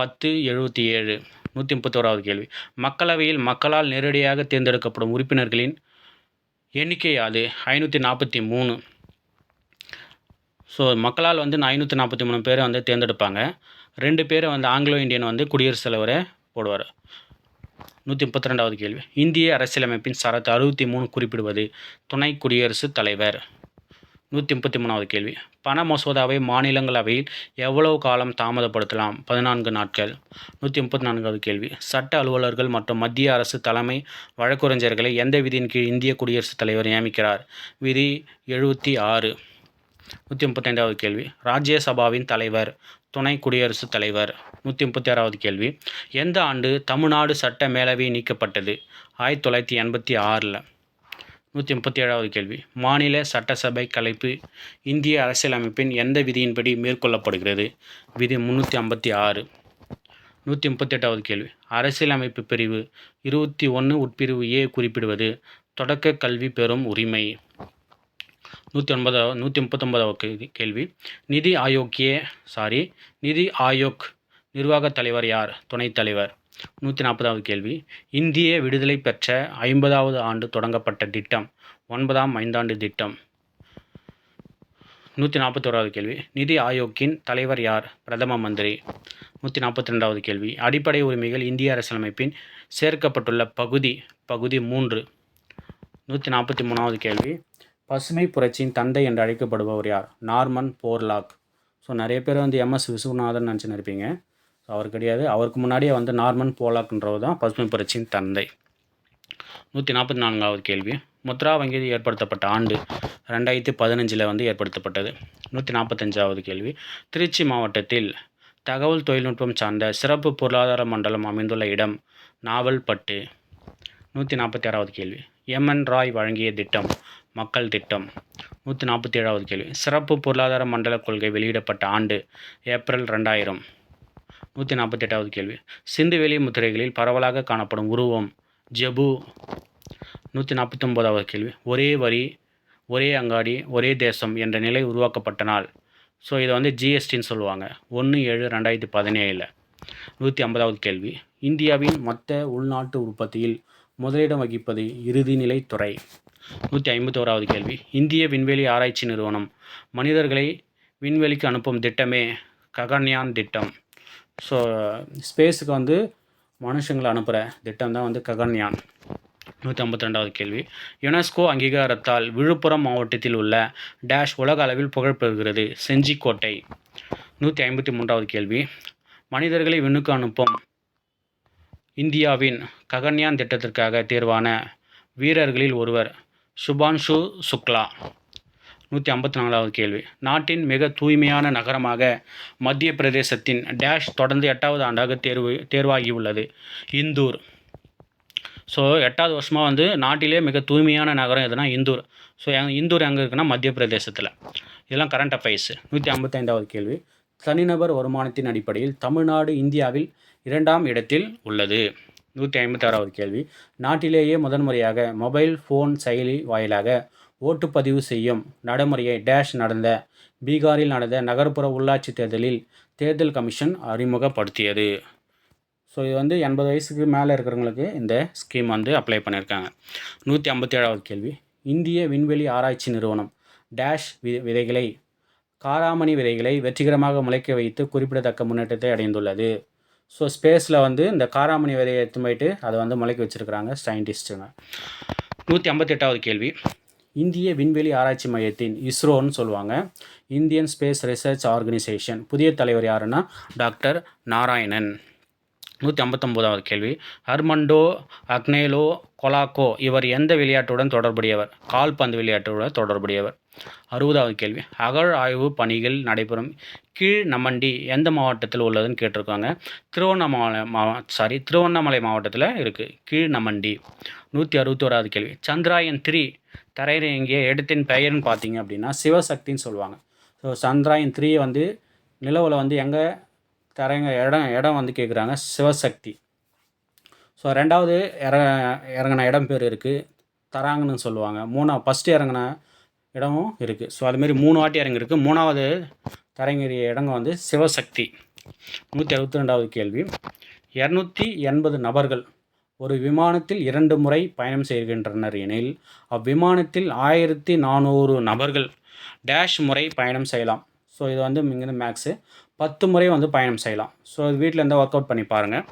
1077. 131வது கேள்வி. மக்களவையில் மக்களால் நேரடியாக தேர்ந்தெடுக்கப்படும் உறுப்பினர்களின் எண்ணிக்கை அது? 543. ஸோ மக்களால் 543 பேரை தேர்ந்தெடுப்பாங்க. 2 பேரை ஆங்கிலோ இந்தியன் குடியரசுத் தலைவரை போடுவார். 132வது கேள்வி. இந்திய அரசியலமைப்பின் சரத்து 63 குறிப்பிடுவது? துணை குடியரசுத் தலைவர். 133வது கேள்வி. பண மசோதாவை மாநிலங்களவையில் எவ்வளவு காலம் தாமதப்படுத்தலாம்? 14 நாட்கள். 134வது கேள்வி. சட்ட அலுவலர்கள் மற்றும் மத்திய அரசு தலைமை வழக்குரைஞர்களை எந்த விதியின் கீழ் இந்திய குடியரசுத் தலைவர் நியமிக்கிறார்? விதி 76. 135வது கேள்வி. ராஜ்யசபாவின் தலைவர்? துணை குடியரசுத் தலைவர். 136வது கேள்வி. எந்த ஆண்டு தமிழ்நாடு சட்ட மேலவை நீக்கப்பட்டது? 1986. 137வது கேள்வி. மாநில சட்டசபை கலைப்பு இந்திய அரசியலமைப்பின் எந்த விதியின்படி மேற்கொள்ளப்படுகிறது? விதி 356. 138வது கேள்வி. அரசியலமைப்பு பிரிவு 21 உட்பிரிவு ஏ குறிப்பிடுவது? தொடக்க கல்வி பெறும் உரிமை. 139வது கேள்வி. நிதி ஆயோக் நிர்வாகத் தலைவர் யார்? துணைத் தலைவர். 140வது கேள்வி. இந்திய விடுதலை பெற்ற 50வது ஆண்டு தொடங்கப்பட்ட திட்டம்? 9ஆம் ஐந்தாண்டு திட்டம். 141வது கேள்வி. நிதி ஆயோக்கின் தலைவர் யார்? பிரதம மந்திரி. 142வது கேள்வி. அடிப்படை உரிமைகள் இந்திய அரசியலமைப்பின் சேர்க்கப்பட்டுள்ள பகுதி? பகுதி 3. 143வது கேள்வி. பசுமை புரட்சியின் தந்தை என்று அழைக்கப்படுபவர் யார்? Norman Borlaug. ஸோ நிறைய பேர் எம்எஸ் விஸ்வநாதன் நினச்சின்னு இருப்பீங்க. ஸோ அவர் கிடையாது. அவருக்கு முன்னாடியே நார்மன் போர்லாக்ன்றவர் தான் பசுமை புரட்சியின் தந்தை. 144வது கேள்வி. முத்ரா வங்கி ஏற்படுத்தப்பட்ட ஆண்டு 2015 வந்து ஏற்படுத்தப்பட்டது. 145வது கேள்வி, திருச்சி மாவட்டத்தில் தகவல் தொழில்நுட்பம் சார்ந்த சிறப்பு பொருளாதார மண்டலம் அமைந்துள்ள இடம் நாவல்பட்டு. 146வது கேள்வி, எம்.என். ராய் வழங்கிய திட்டம் மக்கள் திட்டம். 147வது கேள்வி, சிறப்பு பொருளாதார மண்டல கொள்கை வெளியிடப்பட்ட ஆண்டு ஏப்ரல் 2000. 148வது கேள்வி, சிந்துவெளி முத்திரைகளில் பரவலாக காணப்படும் உருவம் ஜெபு. 149வது கேள்வி, ஒரே வரி ஒரே அங்காடி ஒரே தேசம் என்ற நிலை உருவாக்கப்பட்ட நாள். ஸோ இதை வந்து ஜிஎஸ்டின்னு சொல்லுவாங்க, 1/7/2017. 150வது கேள்வி, இந்தியாவின் மொத்த உள்நாட்டு உற்பத்தியில் முதலிடம் வகிப்பது இறுதிநிலை துறை. 151வது கேள்வி, இந்திய விண்வெளி ஆராய்ச்சி நிறுவனம் மனிதர்களை விண்வெளிக்கு அனுப்பும் திட்டமே ககன்யான் திட்டம். ஸோ ஸ்பேஸுக்கு வந்து மனுஷங்களை அனுப்புகிற திட்டம் தான் வந்து ககன்யான். 152வது கேள்வி, யுனெஸ்கோ அங்கீகாரத்தால் விழுப்புரம் மாவட்டத்தில் உள்ள டேஷ் உலக அளவில் புகழ்பெறுகிறது செஞ்சிக்கோட்டை. 153வது கேள்வி, மனிதர்களை விண்ணுக்கு அனுப்பும் இந்தியாவின் ககன்யான் திட்டத்திற்காக தேர்வான வீரர்களில் ஒருவர் சுபான்ஷு சுக்லா. 154வது கேள்வி, நாட்டின் மிக தூய்மையான நகரமாக மத்திய பிரதேசத்தின் டேஷ் தொடர்ந்து 8வது ஆண்டாக தேர்வாகியுள்ளது இந்தூர். ஸோ 8வது வருஷமாக வந்து நாட்டிலே மிக தூய்மையான நகரம் எதுனா இந்தூர். ஸோ இந்தூர் எங்கே இருக்குன்னா மத்திய பிரதேசத்தில். இதெல்லாம் கரண்ட் அஃபைர்ஸ். 155வது கேள்வி, தனிநபர் வருமானத்தின் அடிப்படையில் தமிழ்நாடு இந்தியாவில் 2ஆம் இடத்தில் உள்ளது. 156வது கேள்வி, நாட்டிலேயே முதன்முறையாக மொபைல் ஃபோன் செயலி வாயிலாக ஓட்டுப்பதிவு செய்யும் நடைமுறையை டேஷ் நடந்த பீகாரில் நடந்த நகர்ப்புற உள்ளாட்சி தேர்தலில் தேர்தல் கமிஷன் அறிமுகப்படுத்தியது. ஸோ இது வந்து 80 வயசுக்கு மேலே இருக்கிறவங்களுக்கு இந்த ஸ்கீம் வந்து அப்ளை பண்ணியிருக்காங்க. 157வது கேள்வி, இந்திய விண்வெளி ஆராய்ச்சி நிறுவனம் டேஷ் விதைகளை காராமணி விதைகளை வெற்றிகரமாக முளைக்க வைத்து குறிப்பிடத்தக்க முன்னேற்றத்தை அடைந்துள்ளது. ஸோ ஸ்பேஸில் வந்து இந்த காராமணி விதையை எடுத்து போயிட்டு அதை வந்து முளைக்க வச்சுருக்கிறாங்க சயின்டிஸ்ட்டுங்க. 158வது கேள்வி, இந்திய விண்வெளி ஆராய்ச்சி மையத்தின் இஸ்ரோன்னு சொல்லுவாங்க, இந்தியன் ஸ்பேஸ் ரிசர்ச் ஆர்கனைசேஷன் புதிய தலைவர் யாருன்னா டாக்டர் நாராயணன். 159வது கேள்வி, ஹர்மண்டோ அக்னேலோ கொலாக்கோ இவர் எந்த விளையாட்டுடன் தொடர்புடையவர்? கால்பந்து விளையாட்டுடன் தொடர்புடையவர். 60வது கேள்வி, அகழ் ஆய்வு பணிகள் நடைபெறும் கீழ் நமண்டி எந்த மாவட்டத்தில் உள்ளதுன்னு கேட்டிருக்காங்க. திருவண்ணாமலை மாவட்டத்தில் இருக்குது கீழ் நமண்டி. 161வது கேள்வி, சந்திராயன் 3 தரையிறங்கிய இடத்தின் பெயர்னு பார்த்தீங்க அப்படின்னா சிவசக்தின்னு சொல்லுவாங்க. ஸோ சந்திராயன் 3 வந்து நிலவில் வந்து எங்கே இடம் வந்து கேட்குறாங்க, சிவசக்தி. ஸோ 2வது இறங்கின இடம் பேர் இருக்குது தராங்கன்னு சொல்லுவாங்க. ஃபஸ்ட்டு இறங்கின இடமும் இருக்குது. ஸோ அதுமாரி 3 வாட்டி இறங்கியிருக்கு. 3வது தரங்கிய இடங்க வந்து சிவசக்தி. 162வது கேள்வி, 280 நபர்கள் ஒரு விமானத்தில் 2 முறை பயணம் செய்கின்றனர் எனில் அவ்விமானத்தில் 1400 நபர்கள் டேஷ் முறை பயணம் செய்யலாம். ஸோ இது வந்து இங்கேருந்து மேக்ஸு 10 முறை வந்து பயணம் செய்யலாம். ஸோ இது வீட்டில் இருந்தால் ஒர்க் அவுட் பண்ணி பாருங்கள்.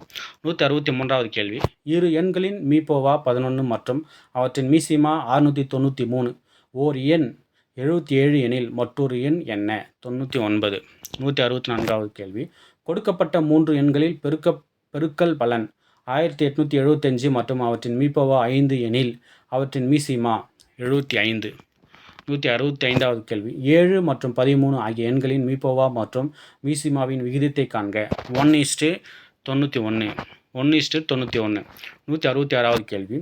163வது கேள்வி, இரு எண்களின் மீப்போவா 11 மற்றும் அவற்றின் மீசிமா 693 ஓர் எண் 77 எனில் மற்றொரு எண் என்ன? 99. 164வது கேள்வி, கொடுக்கப்பட்ட 3 எண்களில் பெருக்கல் பலன் 1875 மற்றும் அவற்றின் மீப்போவா 5 எனில் அவற்றின் மீசிமா 75. 165வது கேள்வி, 7 மற்றும் 13 ஆகிய எண்களின் மீப்போவா மற்றும் மீசிமாவின் விகிதத்தை காண்க. 1:91. 1:91. 166வது கேள்வி,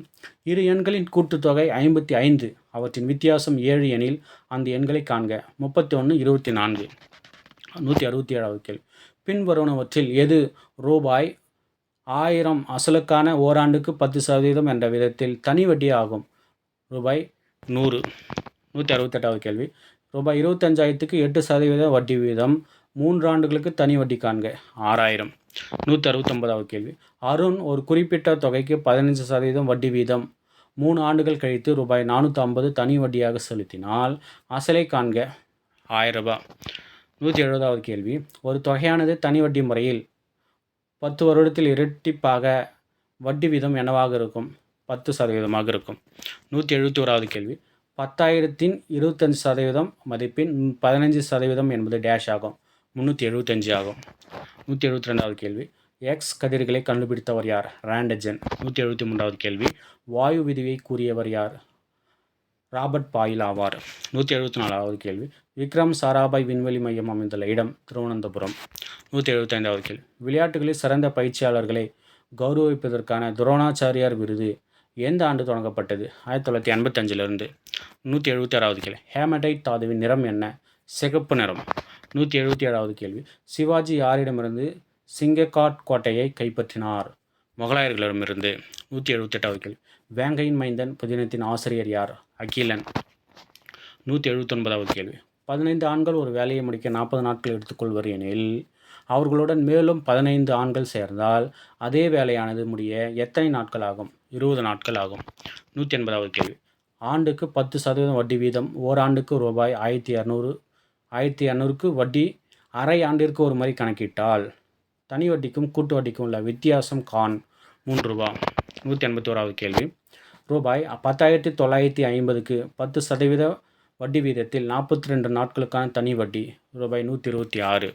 இரு எண்களின் கூட்டுத்தொகை 55 அவற்றின் வித்தியாசம் 7 எனில் அந்த எண்களை காண்க. 31:24. 167வது கேள்வி, பின்வருவனவற்றில் எது ரூபாய் 1000 அசலுக்கான ஓராண்டுக்கு 10% என்ற விதத்தில் தனி வட்டி ஆகும்? ரூபாய் 100. 168வது கேள்வி, ரூபாய் 25,000க்கு 8% வட்டி வீதம் 3 ஆண்டுகளுக்கு தனி வட்டி காண்க. 6000. 169வது கேள்வி, அருண் ஒரு குறிப்பிட்ட தொகைக்கு 15% வட்டி வீதம் 3 ஆண்டுகள் கழித்து ரூபாய் 450 தனி வட்டியாக செலுத்தினால் அசலை காண்க. 1000 ரூபாய். 170வது கேள்வி, ஒரு தொகையானது தனி வட்டி முறையில் 10 வருடத்தில் இரட்டிப்பாக வட்டி வீதம் என்னவாக இருக்கும்? 10% இருக்கும். 171வது கேள்வி, 10,000ன் 25% மதிப்பின் 15% என்பது டேஷ் ஆகும். 375 ஆகும். 172வது கேள்வி, எக்ஸ் கதிர்களை கண்டுபிடித்தவர் யார்? ராண்டஜன். 173வது கேள்வி, வாயு விதியை கூறியவர் யார்? ராபர்ட் பாயில் ஆவார். 174வது கேள்வி. விக்ரம் சாராபாய் விண்வெளி மையம் அமைந்துள்ள இடம் திருவனந்தபுரம். 175வது கேள்வி. விளையாட்டுகளில் சிறந்த பயிற்சியாளர்களை கௌரவிப்பதற்கான துரோணாச்சாரியார் விருது எந்த ஆண்டு தொடங்கப்பட்டது? 1985 176வது கேள்வி. ஹேமடைட் தாதுவின் நிறம் என்ன? சிகப்பு நிறம். 177வது கேள்வி. சிவாஜி யாரிடமிருந்து சிங்ககாட் கோட்டையை கைப்பற்றினார்? முகலாயர்களிடமிருந்து. 178வது கேள்வி. வேங்கையின் மைந்தன் புதினத்தின் ஆசிரியர் யார்? அகிலன். 179வது கேள்வி. 15 ஆண்கள் ஒரு வேலையை முடிக்க 40 நாட்கள் எடுத்துக்கொள்வர் எனில் அவர்களுடன் மேலும் 15 ஆண்கள் சேர்ந்தால் அதே வேலையானது முடிய எத்தனை நாட்கள் ஆகும்? 20 நாட்கள் ஆகும். 180வது கேள்வி. ஆண்டுக்கு 10% வட்டி வீதம் ஓராண்டுக்கு ரூபாய் 1200க்கு வட்டி அரை ஆண்டிற்கு ஒரு முறை கணக்கிட்டால் தனி வட்டிக்கும் கூட்டு வட்டிக்கும் உள்ள வித்தியாசம் கான். 3 ரூபா. 181வது கேள்வி. ரூபாய் 10,950க்கு 10% வட்டி வீதத்தில் 42 நாட்களுக்கான தனி வட்டி ரூபாய் 126.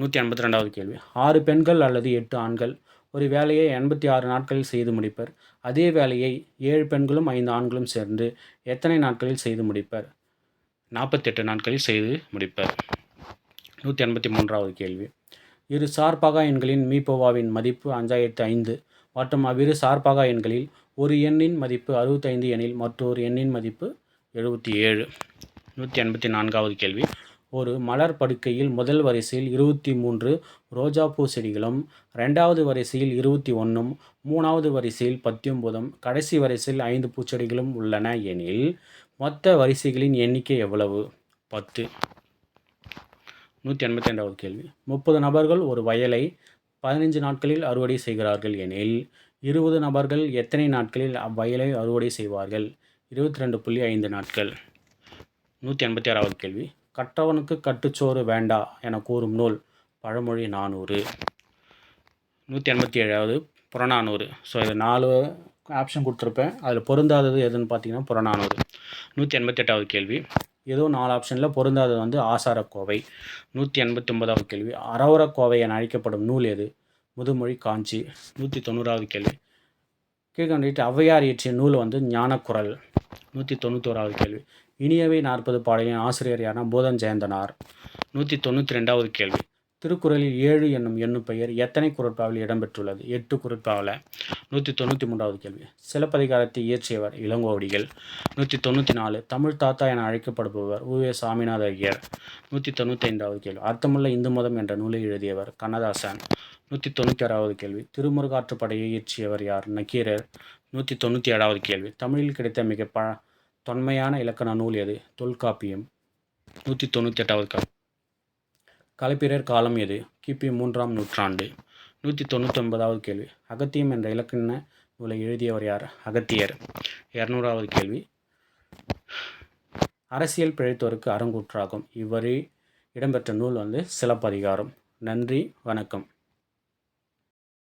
182வது கேள்வி. 6 பெண்கள் அல்லது 8 ஆண்கள் ஒரு வேலையை 86 நாட்களில் செய்து முடிப்பர். அதே வேலையை 7 பெண்களும் 5 ஆண்களும் சேர்ந்து எத்தனை நாட்களில் செய்து முடிப்பர்? 48 நாட்களில் செய்து முடிப்பர். 183வது கேள்வி. இரு சார்பாகா எண்களின் மீபோவாவின் மதிப்பு 5005 மற்றும் அவ்விரு சார்பாகா எண்களில் ஒரு எண்ணின் மதிப்பு 65 எனில் மற்றொரு எண்ணின் மதிப்பு 77. 184வது கேள்வி. ஒரு மலர் படுக்கையில் முதல் வரிசையில் 23 ரோஜாப்பூ செடிகளும் 2வது வரிசையில் 21ம் 3வது வரிசையில் 19ம் கடைசி வரிசையில் 5 பூச்செடிகளும் உள்ளன எனில் மொத்த வரிசைகளின் எண்ணிக்கை எவ்வளவு? 10. 182வது கேள்வி. 30 நபர்கள் ஒரு வயலை 15 நாட்களில் அறுவடை செய்கிறார்கள் எனில் 20 நபர்கள் எத்தனை நாட்களில் அவ்வயலை அறுவடை செய்வார்கள்? 22.5 நாட்கள். 186வது கேள்வி. கற்றவனுக்கு கட்டுச்சோறு வேண்டா என கூறும் நூல் பழமொழி 400. 187வது புறநானூறு. ஸோ இது 4 ஆப்ஷன் கொடுத்துருப்பேன். அதில் பொருந்தாதது எதுன்னு பார்த்தீங்கன்னா புறநானூறு. 188வது கேள்வி. ஏதோ 4 ஆப்ஷனில் பொருந்தாதது வந்து ஆசாரக்கோவை. 189வது கேள்வி. அறவுரக்கோவை என அழைக்கப்படும் நூல் எது? முதுமொழி காஞ்சி. 190வது கேள்வி. கீழ்கண்டிட்டு ஔவையார் இயற்றிய நூல் வந்து ஞானக்குரல். 191வது கேள்வி. இனியவை 40 பாடலின் ஆசிரியர் யார்னா போதன் ஜெயந்தனார். 192வது கேள்வி. திருக்குறளில் 7 என்னும் எண்ணும் பெயர் எத்தனை குறட்பாவில் இடம்பெற்றுள்ளது? 8 குறட்பாவில். 193வது கேள்வி. சிலப்பதிகாரத்தை இயற்றியவர் இளங்கோவடிகள். 194. தமிழ் தாத்தா என அழைக்கப்படுபவர் உ.வே. சாமிநாத ஐயர். 195வது கேள்வி. அர்த்தமுள்ள இந்து மதம் என்ற நூலை எழுதியவர் கண்ணதாசன். 196வது கேள்வி. திருமுருகாற்றுப்படையை இயற்றியவர் யார்? நக்கீரர். 197வது கேள்வி. தமிழில் கிடைத்த மிக தொன்மையான இலக்கண நூல் எது? தொல்காப்பியம். 198வது கேள்வி. களப்பிரர் காலம் எது? கிபி 3ஆம் நூற்றாண்டு. 199வது கேள்வி. அகத்தியம் என்ற இலக்கண நூலை எழுதியவர் யார்? அகத்தியர். 200வது கேள்வி. அரசியல் பிழைத்தோருக்கு அறங்கூற்றாகும் இவ்வரி இடம்பெற்ற நூல் வந்து சிலப்பதிகாரம். நன்றி, வணக்கம்.